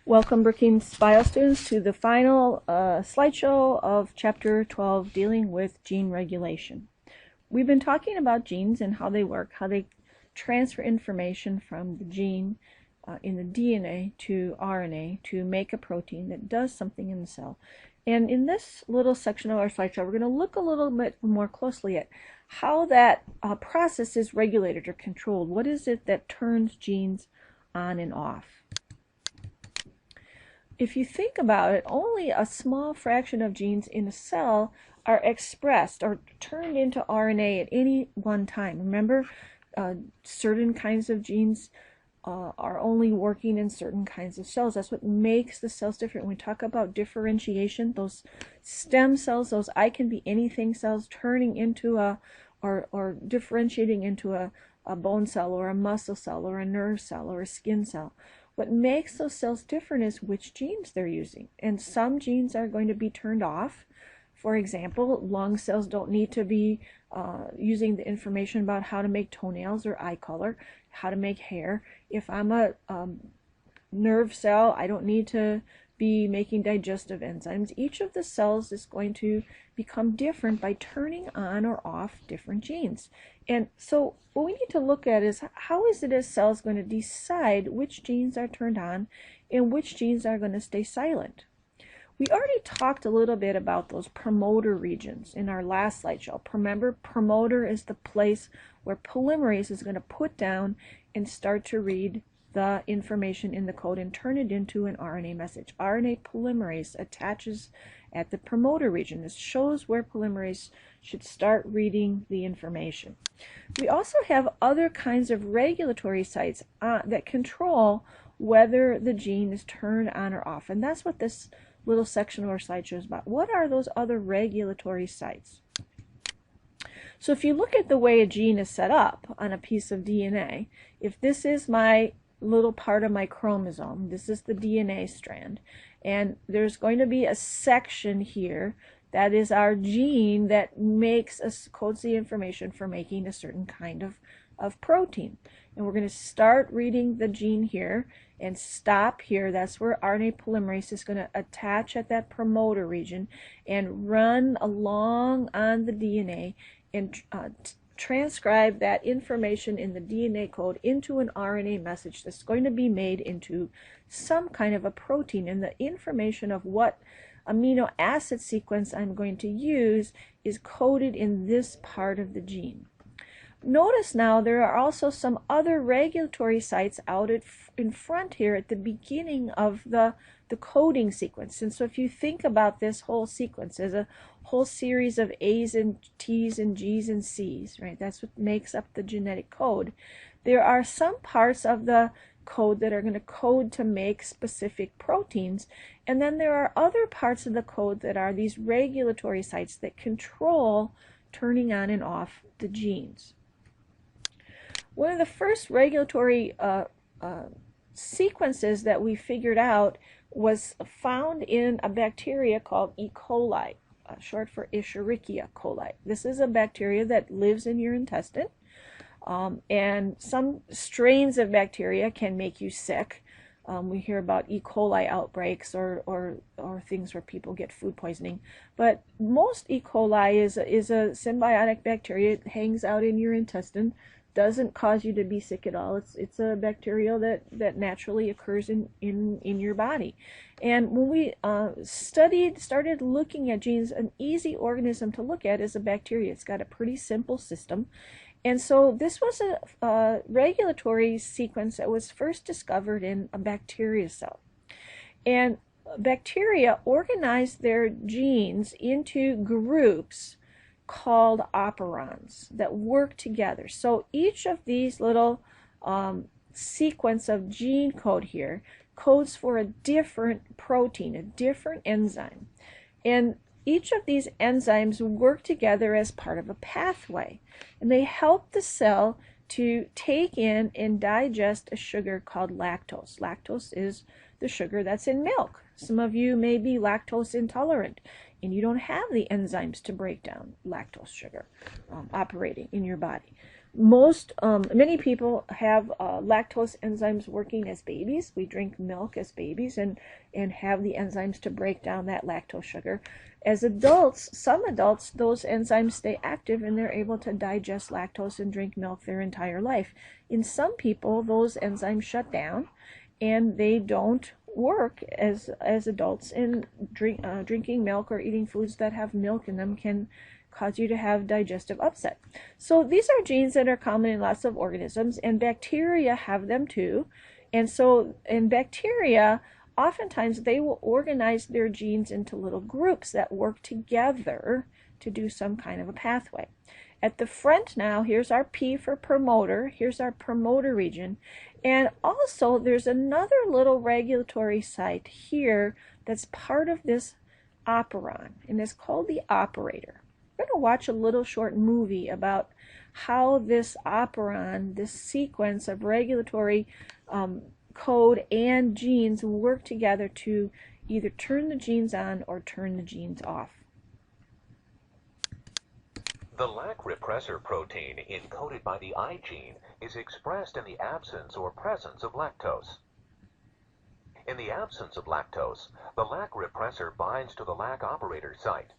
Welcome, Brookings Bio students, to the final slideshow of Chapter 12, dealing with gene regulation. We've been talking about genes and how they work, how they transfer information from the gene in the DNA to RNA to make a protein that does something in the cell. And in this little section of our slideshow, we're going to look a little bit more closely at how that process is regulated or controlled. What is it that turns genes on and off? If you think about it, only a small fraction of genes in a cell are expressed or turned into RNA at any one time. Remember, certain kinds of genes are only working in certain kinds of cells. That's what makes the cells different. When we talk about differentiation, those stem cells, those I can be anything cells turning into or differentiating into a bone cell or a muscle cell or a nerve cell or a skin cell. What makes those cells different is which genes they're using. And some genes are going to be turned off. For example, lung cells don't need to be using the information about how to make toenails or eye color, how to make hair. If I'm a nerve cell, I don't need to be making digestive enzymes. Each of the cells is going to become different by turning on or off different genes. And so what we need to look at is how is it a cell is going to decide which genes are turned on and which genes are going to stay silent. We already talked a little bit about those promoter regions in our last slideshow. Remember, promoter is the place where polymerase is going to put down and start to read the information in the code and turn it into an RNA message. RNA polymerase attaches at the promoter region. This shows where polymerase should start reading the information. We also have other kinds of regulatory sites that control whether the gene is turned on or off. And that's what this little section of our slideshow is about. What are those other regulatory sites? So if you look at the way a gene is set up on a piece of DNA, if this is my little part of my chromosome, this is the DNA strand, and there's going to be a section here that is our gene that codes the information for making a certain kind of protein. And we're going to start reading the gene here and stop here. That's where RNA polymerase is going to attach at that promoter region and run along on the DNA and transcribe that information in the DNA code into an RNA message that's going to be made into some kind of a protein. And the information of what amino acid sequence I'm going to use is coded in this part of the gene. Notice now there are also some other regulatory sites out in front here at the beginning of the coding sequence. And so if you think about this whole sequence as a whole series of A's and T's and G's and C's, right? That's what makes up the genetic code. There are some parts of the code that are going to code to make specific proteins, and then there are other parts of the code that are these regulatory sites that control turning on and off the genes. One of the first regulatory sequences that we figured out was found in a bacteria called E. coli, short for Escherichia coli. This is a bacteria that lives in your intestine, and some strains of bacteria can make you sick. We hear about E. coli outbreaks or things where people get food poisoning. But most E. coli is a symbiotic bacteria. It hangs out in your intestine, doesn't cause you to be sick at all. It's a bacteria that naturally occurs in your body. And when we started looking at genes, an easy organism to look at is a bacteria. It's got a pretty simple system. And so this was a regulatory sequence that was first discovered in a bacteria cell. And bacteria organize their genes into groups called operons that work together. So each of these little sequence of gene code here codes for a different protein, a different enzyme. And each of these enzymes work together as part of a pathway, and they help the cell to take in and digest a sugar called lactose. Lactose is the sugar that's in milk. Some of you may be lactose intolerant, and you don't have the enzymes to break down lactose sugar operating in your body. Many people have lactose enzymes working as babies. We drink milk as babies and have the enzymes to break down that lactose sugar. As adults, some adults, those enzymes stay active and they're able to digest lactose and drink milk their entire life. In some people, those enzymes shut down and they don't work as adults, and drinking milk or eating foods that have milk in them can cause you to have digestive upset. So these are genes that are common in lots of organisms, and bacteria have them too. And so in bacteria, oftentimes they will organize their genes into little groups that work together to do some kind of a pathway. At the front now, here's our P for promoter. Here's our promoter region. And also there's another little regulatory site here that's part of this operon, and it's called the operator. We're going to watch a little short movie about how this operon, this sequence of regulatory code and genes work together to either turn the genes on or turn the genes off. The lac repressor protein encoded by the I gene is expressed in the absence or presence of lactose. In the absence of lactose, the lac repressor binds to the lac operator site.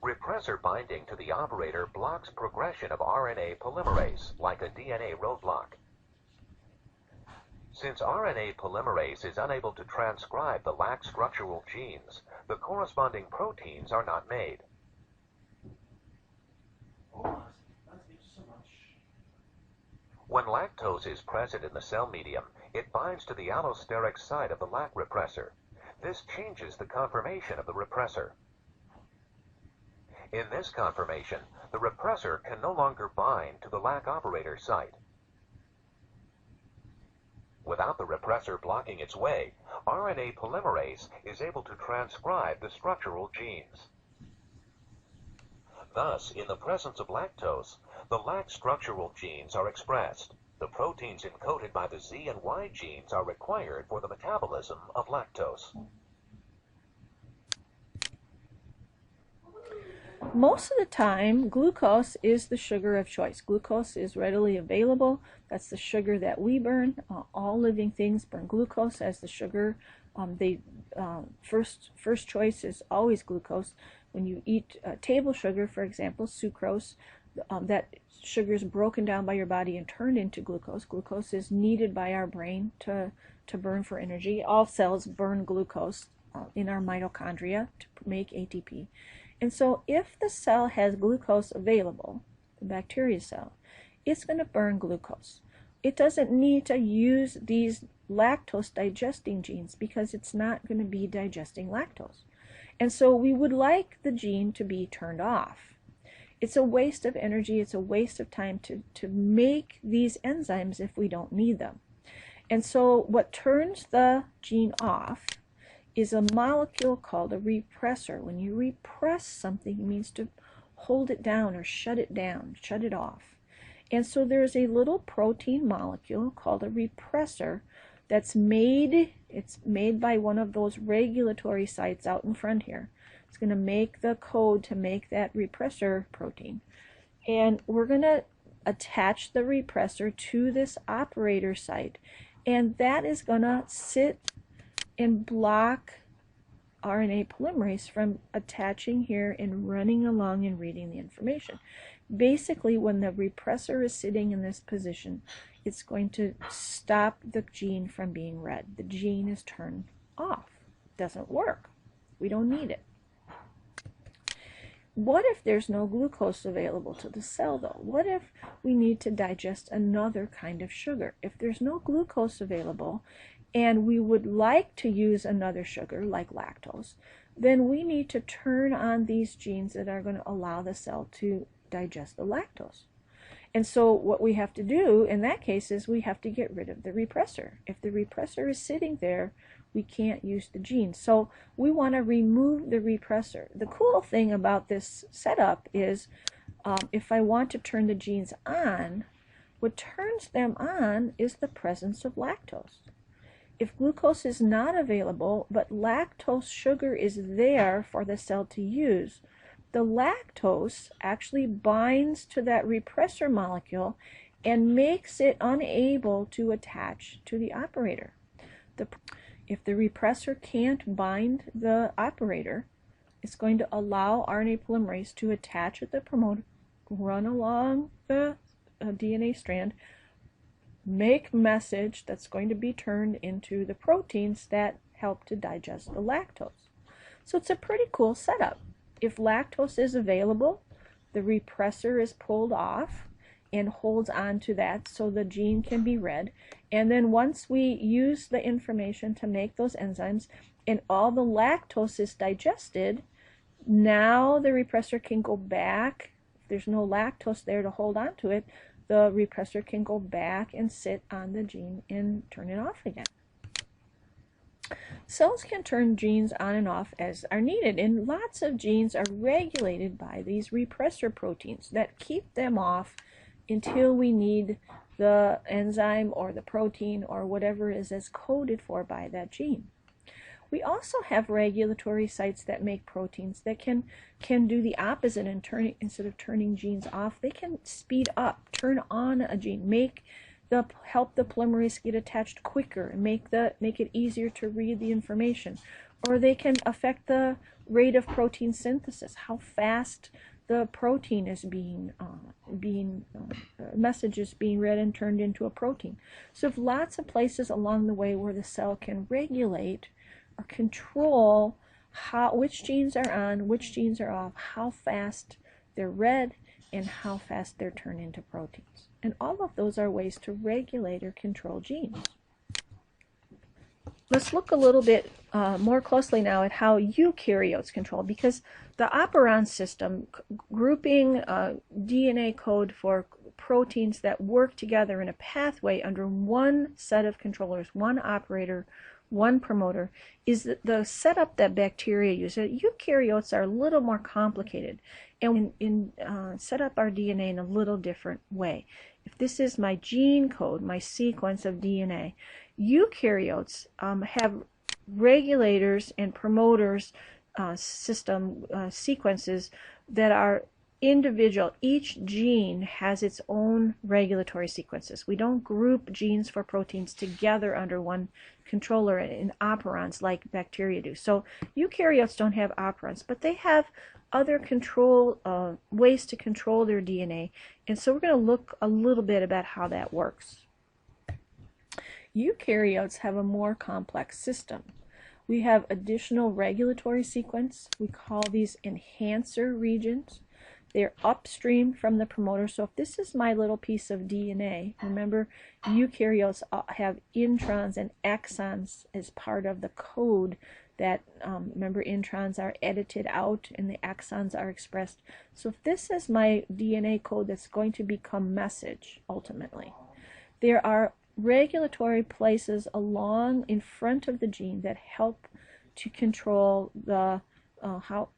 Repressor binding to the operator blocks progression of RNA polymerase, like a DNA roadblock. Since RNA polymerase is unable to transcribe the lac structural genes, the corresponding proteins are not made. When lactose is present in the cell medium, it binds to the allosteric site of the lac repressor. This changes the conformation of the repressor. In this conformation, the repressor can no longer bind to the lac operator site. Without the repressor blocking its way, RNA polymerase is able to transcribe the structural genes. Thus, in the presence of lactose, the lac structural genes are expressed. The proteins encoded by the Z and Y genes are required for the metabolism of lactose. Most of the time, glucose is the sugar of choice. Glucose is readily available. That's the sugar that we burn. All living things burn glucose as the sugar. First choice is always glucose. When you eat table sugar, for example, sucrose, that sugar is broken down by your body and turned into glucose. Glucose is needed by our brain to burn for energy. All cells burn glucose in our mitochondria to make ATP. And so if the cell has glucose available, the bacteria cell, it's going to burn glucose. It doesn't need to use these lactose digesting genes because it's not going to be digesting lactose. And so we would like the gene to be turned off. It's a waste of energy, it's a waste of time to make these enzymes if we don't need them. And so what turns the gene off is a molecule called a repressor. When you repress something, it means to hold it down or shut it down, shut it off. And so there's a little protein molecule called a repressor that's made, it's made by one of those regulatory sites out in front here. It's going to make the code to make that repressor protein. And we're going to attach the repressor to this operator site. And that is going to sit and block RNA polymerase from attaching here and running along and reading the information. Basically, when the repressor is sitting in this position, it's going to stop the gene from being read. The gene is turned off. It doesn't work. We don't need it. What if there's no glucose available to the cell, though? What if we need to digest another kind of sugar? If there's no glucose available and we would like to use another sugar like lactose, then we need to turn on these genes that are going to allow the cell to digest the lactose. And so what we have to do in that case is we have to get rid of the repressor. If the repressor is sitting there, we can't use the gene. So we want to remove the repressor. The cool thing about this setup is if I want to turn the genes on, what turns them on is the presence of lactose. If glucose is not available, but lactose sugar is there for the cell to use, the lactose actually binds to that repressor molecule and makes it unable to attach to the operator. If the repressor can't bind the operator, it's going to allow RNA polymerase to attach with the promoter, run along the DNA strand, make message that's going to be turned into the proteins that help to digest the lactose. So it's a pretty cool setup. If lactose is available, the repressor is pulled off and holds on to that so the gene can be read. And then once we use the information to make those enzymes and all the lactose is digested, now the repressor can go back. If there's no lactose there to hold on to it, the repressor can go back and sit on the gene and turn it off again. Cells can turn genes on and off as are needed, and lots of genes are regulated by these repressor proteins that keep them off until we need the enzyme or the protein or whatever is coded for by that gene. We also have regulatory sites that make proteins that can do the opposite and instead of turning genes off, they can speed up, turn on a gene, help the polymerase get attached quicker and make it easier to read the information. Or they can affect the rate of protein synthesis, how fast the protein is messages being read and turned into a protein. So if lots of places along the way where the cell can regulate or control which genes are on, which genes are off, how fast they're read, and how fast they're turned into proteins. And all of those are ways to regulate or control genes. Let's look a little bit more closely now at how eukaryotes control, because the operon system, grouping DNA code for proteins that work together in a pathway under one set of controllers, one operator, one promoter, is the setup that bacteria use. Eukaryotes are a little more complicated and set up our DNA in a little different way. If this is my gene code, my sequence of DNA, eukaryotes have regulators and promoters sequences that are individual. Each gene has its own regulatory sequences. We don't group genes for proteins together under one controller in operons like bacteria do. So eukaryotes don't have operons, but they have other ways to control their DNA. And so we're going to look a little bit about how that works. Eukaryotes have a more complex system. We have additional regulatory sequence. We call these enhancer regions. They're upstream from the promoter. So if this is my little piece of DNA, remember eukaryotes have introns and exons as part of the code that, remember, introns are edited out and the exons are expressed. So if this is my DNA code that's going to become message ultimately, there are regulatory places along in front of the gene that help to control the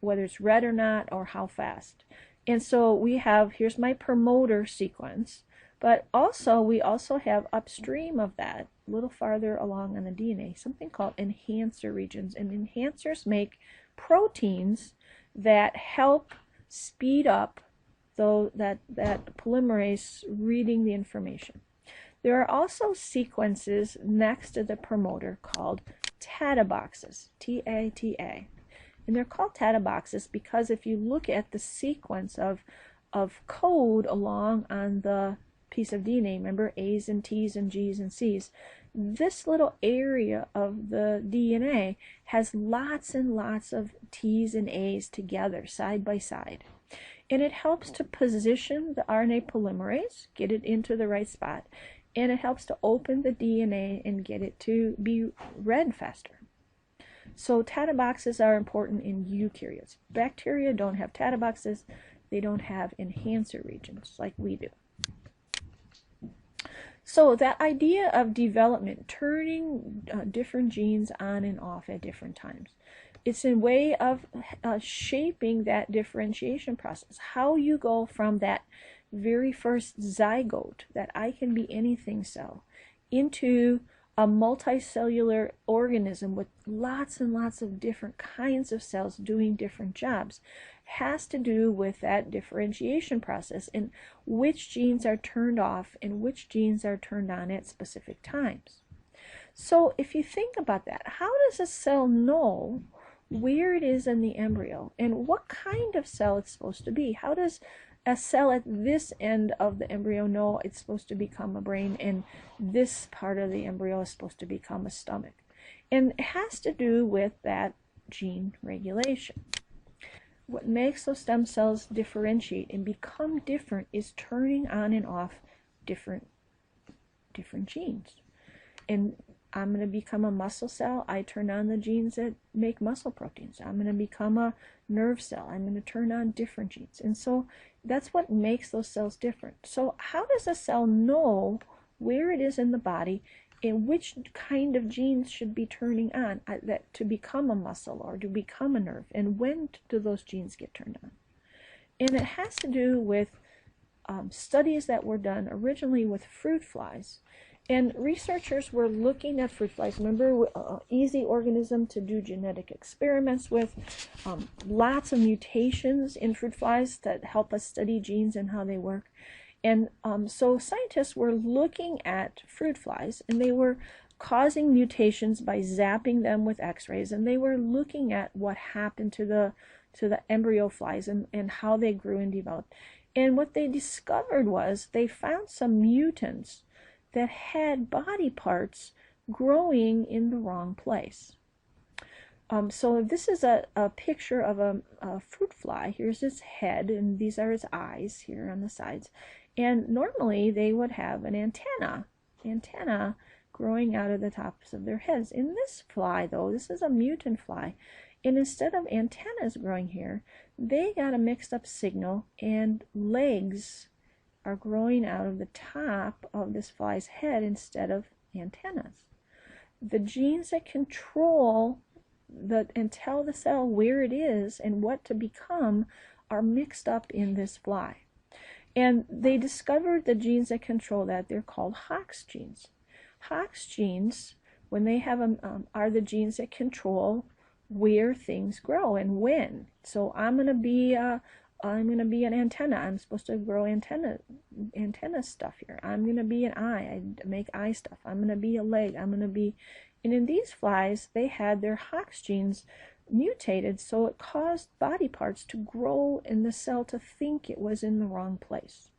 whether it's read or not or how fast. And so we have, here's my promoter sequence, but we also have upstream of that, a little farther along on the DNA, something called enhancer regions. And enhancers make proteins that help speed up that polymerase reading the information. There are also sequences next to the promoter called TATA boxes, T-A-T-A. And they're called TATA boxes because if you look at the sequence of code along on the piece of DNA, remember A's and T's and G's and C's, this little area of the DNA has lots and lots of T's and A's together, side by side. And it helps to position the RNA polymerase, get it into the right spot, and it helps to open the DNA and get it to be read faster. So TATA boxes are important in eukaryotes. Bacteria don't have TATA boxes. They don't have enhancer regions like we do. So that idea of development, turning different genes on and off at different times, it's a way of shaping that differentiation process. How you go from that very first zygote, that I can be anything cell, into a multicellular organism with lots and lots of different kinds of cells doing different jobs, has to do with that differentiation process and which genes are turned off and which genes are turned on at specific times. So if you think about that, how does a cell know where it is in the embryo and what kind of cell it's supposed to be? How does a cell at this end of the embryo know it's supposed to become a brain and this part of the embryo is supposed to become a stomach? And it has to do with that gene regulation. What makes those stem cells differentiate and become different is turning on and off different genes. And I'm going to become a muscle cell, I turn on the genes that make muscle proteins. I'm going to become a nerve cell, I'm going to turn on different genes. And so that's what makes those cells different. So how does a cell know where it is in the body and which kind of genes should be turning on that to become a muscle or to become a nerve, and when do those genes get turned on? And it has to do with studies that were done originally with fruit flies. And researchers were looking at fruit flies. Remember, easy organism to do genetic experiments with, lots of mutations in fruit flies that help us study genes and how they work. And so scientists were looking at fruit flies, and they were causing mutations by zapping them with x-rays, and they were looking at what happened to the embryo flies and how they grew and developed. And what they discovered was they found some mutants that had body parts growing in the wrong place. So this is a picture of a fruit fly. Here's its head, and these are its eyes here on the sides. And normally they would have an antenna growing out of the tops of their heads. In this fly, though, this is a mutant fly, and instead of antennas growing here, they got a mixed up signal, and legs are growing out of the top of this fly's head instead of antennas. The genes that control and tell the cell where it is and what to become are mixed up in this fly. And they discovered the genes that control that. They're called Hox genes. Hox genes, when they have are the genes that control where things grow and when. So I'm going to be an antenna. I'm supposed to grow antenna stuff here. I'm going to be an eye. I make eye stuff. I'm going to be a leg. And in these flies, they had their Hox genes mutated, so it caused body parts to grow in the cell to think it was in the wrong place.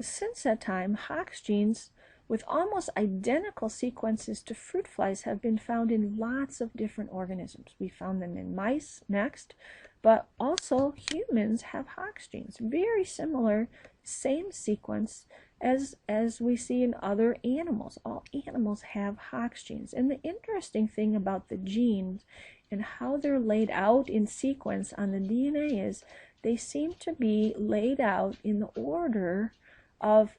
Since that time, Hox genes with almost identical sequences to fruit flies have been found in lots of different organisms. We found them in mice next, but also humans have Hox genes, very similar, same sequence as we see in other animals. All animals have Hox genes. And the interesting thing about the genes and how they're laid out in sequence on the DNA is they seem to be laid out in the order of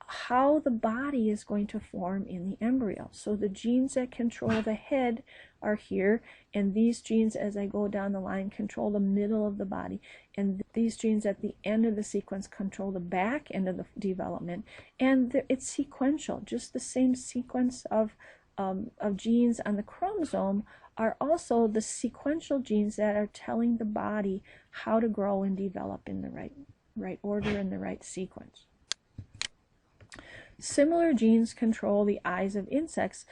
how the body is going to form in the embryo. So the genes that control the head are here, and these genes, as I go down the line, control the middle of the body, and these genes at the end of the sequence control the back end of the development. And it's sequential. Just the same sequence of genes on the chromosome are also the sequential genes that are telling the body how to grow and develop in the right order and the right sequence. Similar genes control the eyes of insects.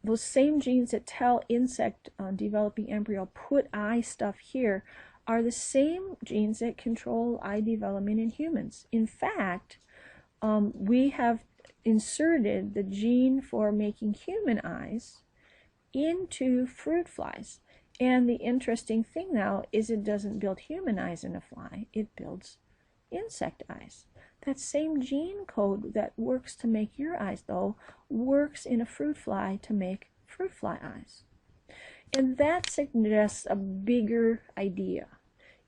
Those same genes that tell insect developing embryo, put eye stuff here, are the same genes that control eye development in humans. In fact, we have inserted the gene for making human eyes into fruit flies. And the interesting thing now is it doesn't build human eyes in a fly, it builds insect eyes. That same gene code that works to make your eyes, though, works in a fruit fly to make fruit fly eyes. And that suggests a bigger idea.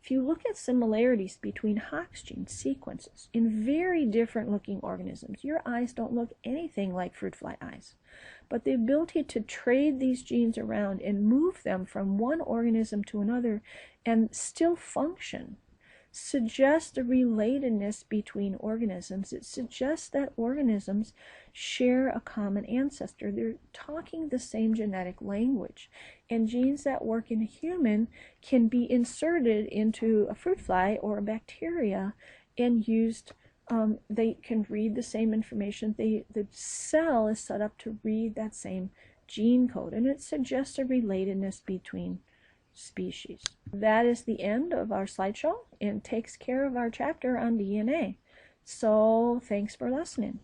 If you look at similarities between Hox gene sequences in very different looking organisms, your eyes don't look anything like fruit fly eyes. But the ability to trade these genes around and move them from one organism to another and still function suggests a relatedness between organisms. It suggests that organisms share a common ancestor. They're talking the same genetic language. And genes that work in a human can be inserted into a fruit fly or a bacteria and used. They can read the same information. The cell is set up to read that same gene code, and it suggests a relatedness between species. That is the end of our slideshow and takes care of our chapter on DNA. So thanks for listening.